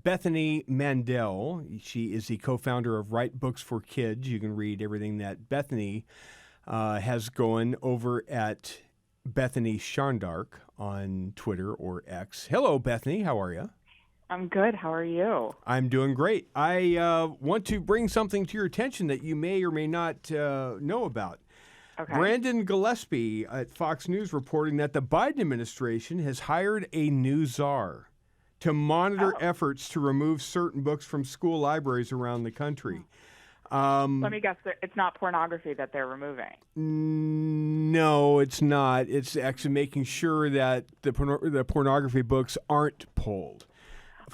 Bethany Mandel. She is the co-founder of Write Books for Kids. You can read everything that Bethany has going over at Bethany Sharndark on Twitter or X. Hello, Bethany. How are you? I'm good. How are you? I'm doing great. I want to bring something to your attention that you may or may not know about. Okay. Brandon Gillespie at Fox News reporting that the Biden administration has hired a new czar to monitor efforts to remove certain books from school libraries around the country. Let me guess, it's not pornography that they're removing. No, it's not. It's actually making sure that the pornography books aren't pulled.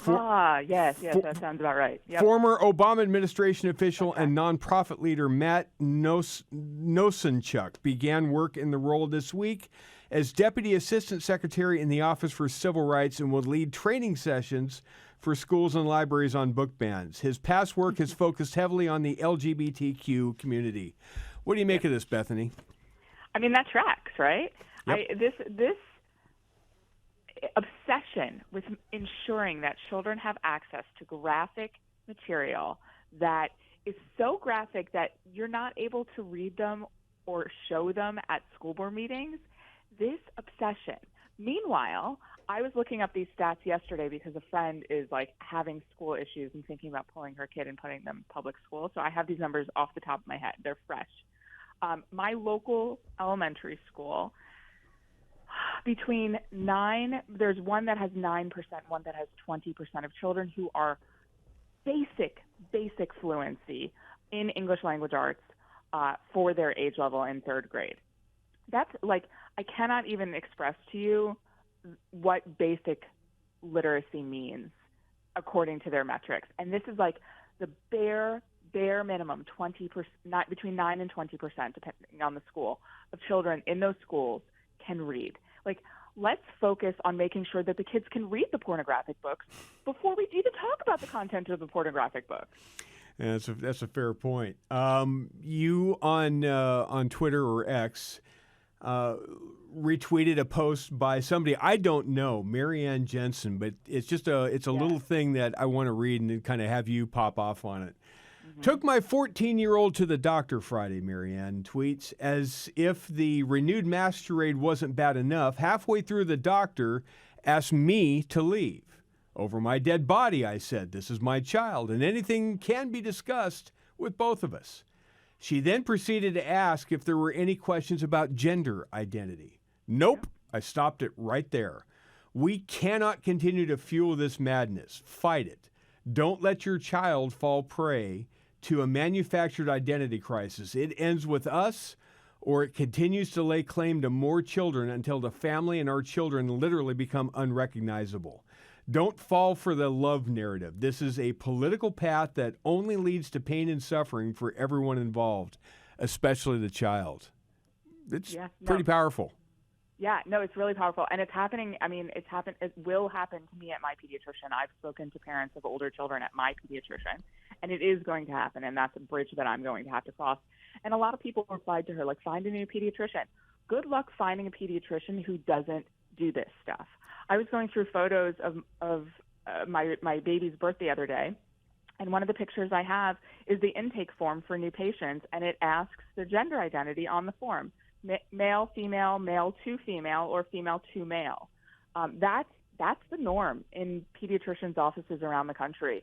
Yes, that sounds about right. Yep. Former Obama administration official and nonprofit leader Matt Nosenchuk began work in the role this week as Deputy Assistant Secretary in the Office for Civil Rights and will lead training sessions for schools and libraries on book bans. His past work has focused heavily on the LGBTQ community. What do you make of this, Bethany? I mean, that tracks, right? Yep. This obsession with ensuring that children have access to graphic material that is so graphic that you're not able to read them or show them at school board meetings, this obsession. Meanwhile, I was looking up these stats yesterday because a friend is having school issues and thinking about pulling her kid and putting them in public school. So I have these numbers off the top of my head. They're fresh. My local elementary school, there's one that has 9%, one that has 20% of children who are basic fluency in English language arts for their age level in third grade. That's I cannot even express to you what basic literacy means according to their metrics. And this is the bare minimum, 20%, not between 9 and 20%, depending on the school, of children in those schools can read. Let's focus on making sure that the kids can read the pornographic books before we even talk about the content of the pornographic books. Yeah, that's a fair point. You on Twitter or X retweeted a post by somebody I don't know, Marianne Jensen, but it's just a little thing that I want to read and then kind of have you pop off on it. Took my 14-year-old to the doctor Friday, Marianne tweets, as if the renewed masquerade wasn't bad enough. Halfway through, the doctor asked me to leave. Over my dead body, I said, this is my child, and anything can be discussed with both of us. She then proceeded to ask if there were any questions about gender identity. Nope, I stopped it right there. We cannot continue to fuel this madness. Fight it. Don't let your child fall prey to a manufactured identity crisis. It ends with us, or it continues to lay claim to more children until the family and our children literally become unrecognizable. Don't fall for the love narrative. This is a political path that only leads to pain and suffering for everyone involved, especially the child. It's pretty powerful. Yeah, no, it's really powerful. And it's happening. I mean, it will happen to me at my pediatrician. I've spoken to parents of older children at my pediatrician, and it is going to happen. And that's a bridge that I'm going to have to cross. And a lot of people replied to her, find a new pediatrician. Good luck finding a pediatrician who doesn't do this stuff. I was going through photos of my baby's birth the other day, and one of the pictures I have is the intake form for new patients, and it asks their gender identity on the form. Male, female, male to female, or female to male. That's the norm in pediatricians' offices around the country.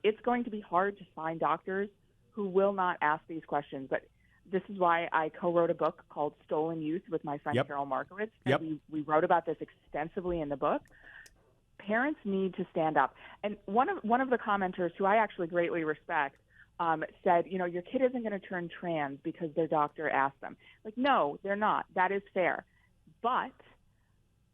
It's going to be hard to find doctors who will not ask these questions, but this is why I co-wrote a book called Stolen Youth with my friend Carol Markowitz, and we wrote about this extensively in the book. Parents need to stand up. And one of the commenters, who I actually greatly respect, said, your kid isn't going to turn trans because their doctor asked them. No, they're not. That is fair. But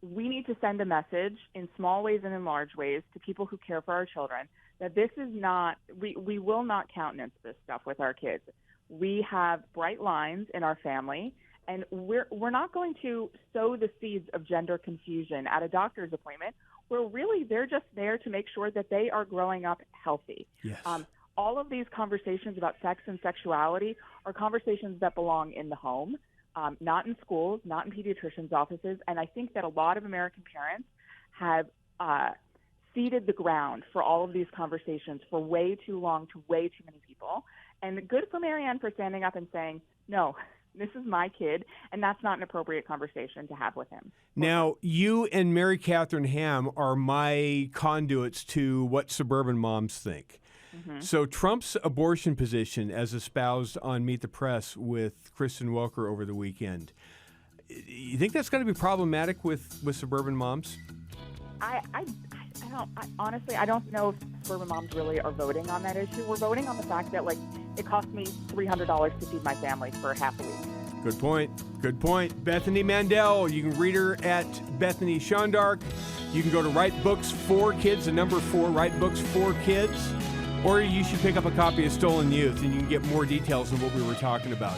we need to send a message in small ways and in large ways to people who care for our children that this is not, we will not countenance this stuff with our kids. We have bright lines in our family, and we're not going to sow the seeds of gender confusion at a doctor's appointment where really they're just there to make sure that they are growing up healthy. Yes. All of these conversations about sex and sexuality are conversations that belong in the home, not in schools, not in pediatricians' offices. And I think that a lot of American parents have seeded the ground for all of these conversations for way too long to way too many people. And good for Marianne for standing up and saying, no, this is my kid, and that's not an appropriate conversation to have with him. Now, you and Mary Catherine Ham are my conduits to what suburban moms think. Mm-hmm. So Trump's abortion position, as espoused on Meet the Press with Kristen Welker over the weekend, you think that's going to be problematic with suburban moms? Honestly, I don't know if suburban moms really are voting on that issue. We're voting on the fact that, like, it cost me $300 to feed my family for half a week. Good point. Good point. Bethany Mandel, you can read her at Bethany Shondark. You can go to Write Books for Kids, the number 4, Write Books for Kids. Or you should pick up a copy of Stolen Youth, and you can get more details on what we were talking about.